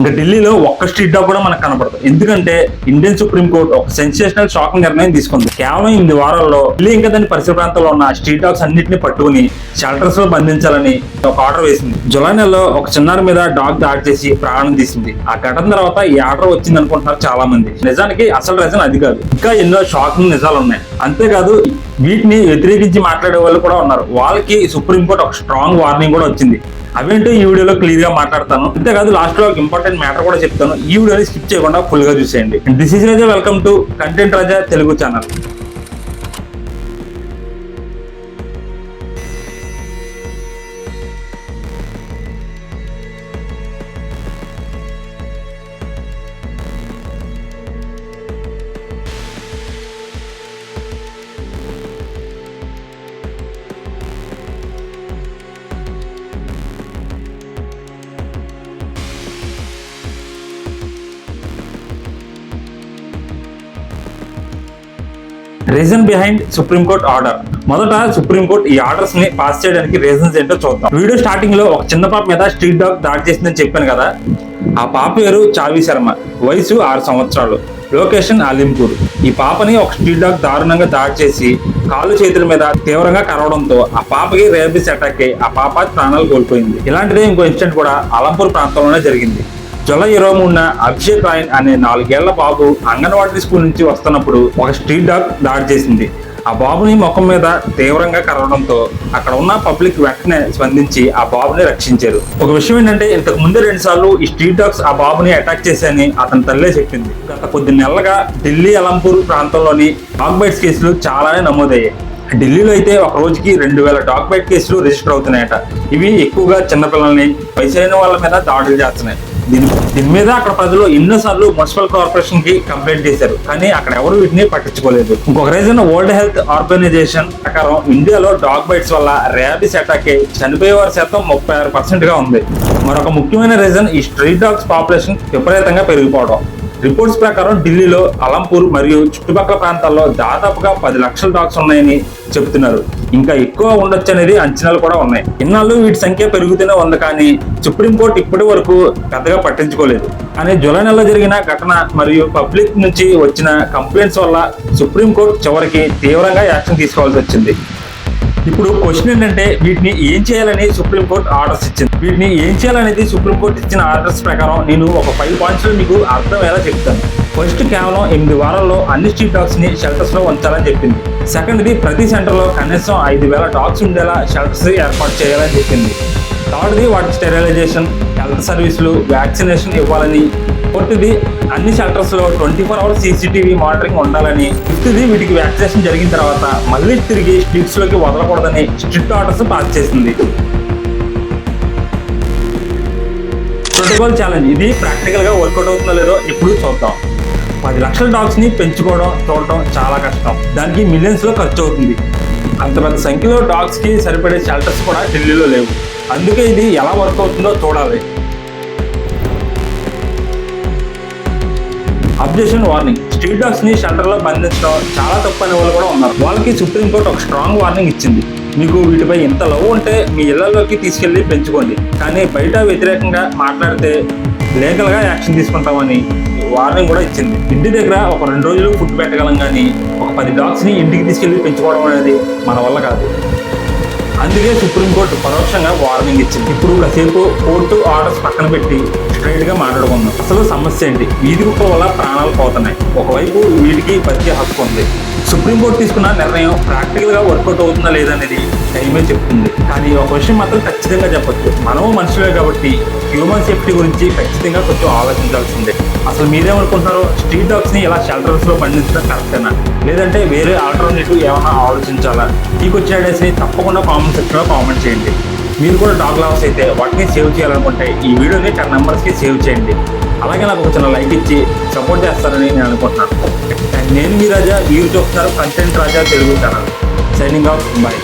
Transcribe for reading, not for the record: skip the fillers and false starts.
ఇంకా ఢిల్లీలో ఒక్క స్ట్రీట్ డాగ్ కూడా మనకు కనపడదు. ఎందుకంటే ఇండియన్ సుప్రీం కోర్టు ఒక సెన్సేషనల్ షాకింగ్ నిర్ణయం తీసుకుంది. కేవలం 8 వారాల్లో ఢిల్లీ ఇంకా దాని పరిసర ప్రాంతాల్లో ఉన్న స్ట్రీట్ డాగ్స్ అన్నింటినీ పట్టుకుని షెల్టర్స్ లో బంధించాలని ఒక ఆర్డర్ వేసింది. జులై నెలలో ఒక చిన్నారి మీద డాగ్ దాడి చేసి ప్రాణం తీసింది. ఆ ఘటన తర్వాత ఈ ఆర్డర్ వచ్చింది అనుకుంటున్నారు చాలా మంది. నిజానికి అసలు రీజన్ అది కాదు, ఇంకా ఎన్నో షాకింగ్ నిజాలు ఉన్నాయి. అంతేకాదు వీటిని వ్యతిరేకించి మాట్లాడే వాళ్ళు కూడా ఉన్నారు. వాళ్ళకి సుప్రీంకోర్టు ఒక స్ట్రాంగ్ వార్నింగ్ కూడా వచ్చింది. అవేంటో ఈ వీడియోలో క్లియర్ గా మాట్లాడతాను. అంతేకాదు లాస్ట్ లో ఒక ఇంపార్టెంట్ మ్యాటర్ కూడా చెప్తాను. ఈ వీడియోని స్కిప్ చేయకుండా ఫుల్ గా చూసేయండి. This is Raja, welcome to content Raja Telugu channel. Reason behind supreme court order. మొదట సుప్రీం కోర్టు ఈ ఆర్డర్స్ ని పాస్ చేయడానికి రీజన్స్ ఏంటో చూద్దాం. వీడియో స్టార్టింగ్ లో ఒక చిన్న పాప మీద స్ట్రీట్ డాగ్ దాడి చేసిందని చెప్పాను కదా. ఆ పాప పేరు చావి శర్మ, వయసు 6 సంవత్సరాలు, లొకేషన్ అలీంపూర్. ఈ పాపని ఒక స్ట్రీట్ డాగ్ దారుణంగా దాడి చేసి కాళ్ళు చేతుల మీద తీవ్రంగా కరవడంతో ఆ పాపకి రేబీస్ అటాక్ అయ్యి ఆ పాప ప్రాణాలు కోల్పోయింది. ఇలాంటిదే ఇంకో ఇన్సిడెంట్ కూడా అలంపూర్ ప్రాంతంలోనే జరిగింది. జూలై 23న అభిషేక్ రాయన్ అనే 4 ఏళ్ల బాబు అంగన్వాడీ స్కూల్ నుంచి వస్తున్నప్పుడు ఒక స్ట్రీట్ డాగ్ దాడి చేసింది. ఆ బాబుని ముఖం మీద తీవ్రంగా కరవడంతో అక్కడ ఉన్న పబ్లిక్ వెంటనే స్పందించి ఆ బాబుని రక్షించారు. ఒక విషయం ఏంటంటే, ఇంతకు ముందు 2 సార్లు ఈ స్ట్రీట్ డాగ్స్ ఆ బాబుని అటాక్ చేశాయని అతని తల్లే చెప్పింది. గత కొద్ది నెలలుగా ఢిల్లీ అలంపూర్ ప్రాంతంలోని డాగ్ బైట్స్ కేసులు చాలానే నమోదయ్యాయి. ఢిల్లీలో అయితే ఒక రోజుకి 2000 డాగ్ బైట్ కేసులు రిజిస్టర్ అవుతున్నాయట. ఇవి ఎక్కువగా చిన్నపిల్లల్ని, వయసైన వాళ్ళ మీద దాడులు చేస్తున్నాయి. దీని మీద అక్కడ ప్రజలు ఎన్నోసార్లు మున్సిపల్ కార్పొరేషన్ కి కంప్లైంట్ చేశారు, కానీ అక్కడ ఎవరు వీటిని పట్టించుకోలేదు. ఇంకొక రీజన్, వరల్డ్ హెల్త్ ఆర్గనైజేషన్ ప్రకారం ఇండియాలో డాగ్ బైట్స్ వల్ల ర్యాబీస్ అటాక్ అయ్యి చనిపోయే వారి శాతం 36% గా ఉంది. మరొక ముఖ్యమైన రీజన్ ఈ స్ట్రీట్ డాగ్స్ పాపులేషన్ విపరీతంగా పెరిగిపోవడం. రిపోర్ట్స్ ప్రకారం ఢిల్లీలో అలంపూర్ మరియు చుట్టుపక్కల ప్రాంతాల్లో దాదాపుగా 10 లక్షల డాగ్స్ ఉన్నాయని చెబుతున్నారు. ఇంకా ఎక్కువ ఉండొచ్చు అనేది అంచనాలు కూడా ఉన్నాయి. ఇన్నాళ్ళు వీటి సంఖ్య పెరుగుతూనే ఉంది, కానీ సుప్రీంకోర్టు ఇప్పటి వరకు పెద్దగా పట్టించుకోలేదు. కానీ జూలై నెలలో జరిగిన ఘటన మరియు పబ్లిక్ నుంచి వచ్చిన కంప్లైంట్స్ వల్ల సుప్రీంకోర్టు చివరికి తీవ్రంగా యాక్షన్ తీసుకోవాల్సి వచ్చింది. ఇప్పుడు క్వశ్చన్ ఏంటంటే, వీటిని ఏం చేయాలని సుప్రీంకోర్టు ఆర్డర్స్ ఇచ్చింది. వీటిని ఏం చేయాలనేది సుప్రీంకోర్టు ఇచ్చిన ఆర్డర్స్ ప్రకారం నేను ఒక 5 పాయింట్స్ లో మీకు అర్థమయ్యేలా చెప్తాను. ఫస్ట్, కేవలం 8 వారాల్లో అన్ని స్ట్రీట్ డాగ్స్ ని షెల్టర్స్ లో ఉంచాలని చెప్పింది. సెకండ్ది, ప్రతి సెంటర్ లో కనీసం 5000 డాగ్స్ ఉండేలా షెల్టర్స్ ఏర్పాటు చేయాలని చెప్పింది. థర్డ్ది, వాటి స్టెరిలైజేషన్, హెల్త్ సర్వీసులు, వ్యాక్సినేషన్ ఇవ్వాలని. ఫోర్త్ది, అన్ని షెల్టర్స్ లో 24 అవర్స్ CCTV మానిటరింగ్ ఉండాలని. ఫిఫ్త్ది, వీటికి వ్యాక్సినేషన్ జరిగిన తర్వాత మళ్ళీ తిరిగి స్ట్రీట్స్ లోకి వదలకూడదని స్ట్రిక్ట్ ఆర్డర్స్ పాస్ చేసింది. Protocol challenge. ఇది ప్రాక్టికల్ గా వర్కౌట్ అవుతుందో లేదో ఇప్పుడు చూద్దాం. 10 లక్షల డాగ్స్ ని పెంచుకోవడం, చూడటం చాలా కష్టం. దానికి మిలియన్స్ లో ఖర్చు అవుతుంది. అంత పెద్ద సంఖ్యలో డాగ్స్ కి సరిపడే షెల్టర్స్ కూడా ఢిల్లీలో లేవు. అందుకే ఇది ఎలా వర్క్ అవుతుందో చూడాలి. Objection, warning. స్ట్రీట్ డాగ్స్ ని షెల్టర్ లో బంధించడం చాలా తప్పు అనే వాళ్ళు కూడా ఉన్నారు. వాళ్ళకి సుప్రీంకోర్టు ఒక స్ట్రాంగ్ వార్నింగ్ ఇచ్చింది. మీకు వీటిపై ఇంత లవ్ ఉంటే మీ ఇళ్లలోకి తీసుకెళ్లి పెంచుకోండి, కానీ బయట వ్యతిరేకంగా మాట్లాడితే లీగల్ గా యాక్షన్ తీసుకుంటామని వార్నింగ్ కూడా ఇచ్చింది. ఇంటి దగ్గర ఒక 2 రోజులు ఫుడ్ పెట్టగలం, కానీ ఒక 10 డాగ్స్ ని ఇంటికి తీసుకెళ్లి పెంచుకోవడం అనేది మన వల్ల కాదు. అందుకే సుప్రీంకోర్టు పరోక్షంగా వార్నింగ్ ఇచ్చింది. ఇప్పుడు కాసేపు కోర్టు ఆర్డర్స్ పక్కన పెట్టి స్ట్రైట్ గా మాట్లాడుకుందాం. అసలు సమస్య ఏంటి? వీధి కుక్కల వల్ల ప్రాణాలు పోతున్నాయి. ఒకవైపు వీటికి బతికే హక్కు ఉంది. సుప్రీంకోర్టు తీసుకున్న నిర్ణయం ప్రాక్టికల్ గా వర్కౌట్ అవుతుందా లేదనేది టైమే చెప్తుంది. కానీ ఒక విషయం మాత్రం ఖచ్చితంగా చెప్పొచ్చు, మనము మనుషులే కాబట్టి హ్యూమన్ సేఫ్టీ గురించి ఖచ్చితంగా కొంచెం ఆలోచించాల్సిందే. అసలు మీరేమనుకుంటున్నారో? స్ట్రీట్ డాగ్స్ ని ఇలా షెల్టర్స్ లో బంధించడం కరెక్టేనా, లేదంటే వేరే ఆల్టర్నేటివ్ ఏమైనా ఆలోచించాలా? మీకు వచ్చే ఐడియాస్ ని తప్పకుండా కామెంట్ సెక్షన్ లో కామెంట్ చేయండి. మీరు కూడా డాగ్ లవర్స్ అయితే వాటిని సేవ్ చేయాలనుకుంటే ఈ వీడియోని 10 మెంబర్స్ కి సేవ్ చేయండి. అలాగే నాకు ఒక చిన్న లైక్ ఇచ్చి సపోర్ట్ చేస్తారని నేను అనుకుంటున్నాను. నేను మీ రాజా, మీరు చూస్తున్నారు content Raja Telugu channel. Signing off, by.